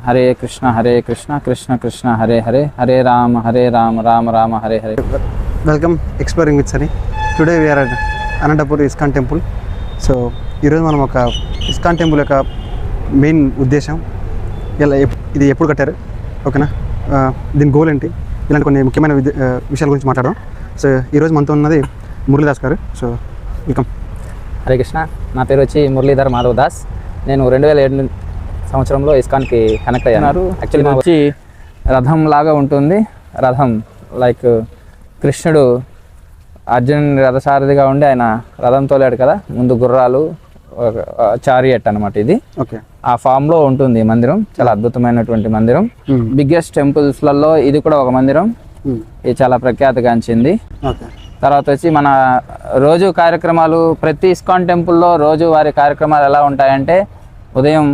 Hare Krishna Krishna Krishna Hare Hare Hare Rama Rama Rama Hare Hare. Welcome exploring with Sunny. Today we are at Anantapur ISKCON temple. So ఈరోజు మనం ఒక ఇస్కాన్ టెంపుల్ యొక్క మెయిన్ ఉద్దేశం, ఇలా ఇది ఎప్పుడు కట్టారు, ఓకేనా, దీని గోల్ ఏంటి, ఇలాంటి కొన్ని ముఖ్యమైన విషయాల గురించి మాట్లాడదాం. సో ఈరోజు మనతో ఉన్నది మురళీదాస్ గారు. So welcome. హరే కృష్ణ. నా పేరు వచ్చి మురళీధర్ మాధవ్ దాస్. నేను 2007 సంవత్సరంలో ఇస్కాన్కి కనెక్ట్ అయ్యాను. యాక్చువల్లీ వచ్చి రథం లాగా ఉంటుంది. రథం లైక్ కృష్ణుడు అర్జునుని రథసారథిగా ఉండి ఆయన రథం తోలాడు కదా, ముందు గుర్రాలు, చారియట్ అనమాట ఇది. ఓకే, ఆ ఫామ్లో ఉంటుంది మందిరం. చాలా అద్భుతమైనటువంటి మందిరం. బిగ్గెస్ట్ టెంపుల్స్లలో ఇది కూడా ఒక మందిరం. ఇది చాలా ప్రఖ్యాతిగాంచింది. తర్వాత వచ్చి మన రోజు కార్యక్రమాలు, ప్రతి ఇస్కాన్ టెంపుల్లో రోజు వారి కార్యక్రమాలు ఎలా ఉంటాయంటే, ఉదయం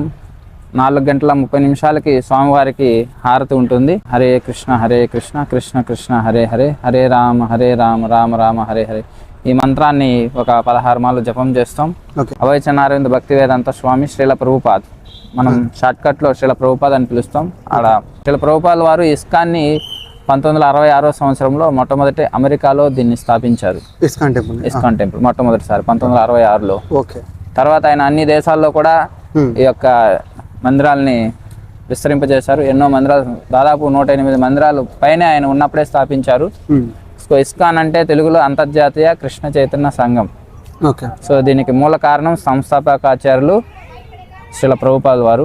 4:30 స్వామివారికి హారతి ఉంటుంది. హరే కృష్ణ కృష్ణ కృష్ణ హరే హరే హరే రామ రామ రామ హరే హరే. ఈ మంత్రాన్ని ఒక 16 మార్లు జపం చేస్తాం. అవైచనారవింద భక్తి వేదాంత స్వామి శ్రీల ప్రభుపాద్, మనం షార్ట్కట్లో శ్రీల ప్రభుపాద్ అని పిలుస్తాం. ఆడ శ్రీల ప్రభుపాద్ వారు ఇస్కాన్ని 1966 సంవత్సరంలో మొట్టమొదటి అమెరికాలో దీన్ని స్థాపించారు. ఇస్కాన్ టెంపుల్ మొట్టమొదటిసారి 1966లో. తర్వాత ఆయన అన్ని దేశాల్లో కూడా ఈ యొక్క మందిరాలని విస్తరింపజేశారు. ఎన్నో మందిరాలు, దాదాపు 108 మందిరాలు పైన ఆయన ఉన్నప్పుడే స్థాపించారు. సో ఇస్కాన్ అంటే తెలుగులో అంతర్జాతీయ కృష్ణ చైతన్య సంఘం. సో దీనికి మూల కారణం సంస్థాపకాచార్యులు శ్రీల ప్రభుపాద్ వారు.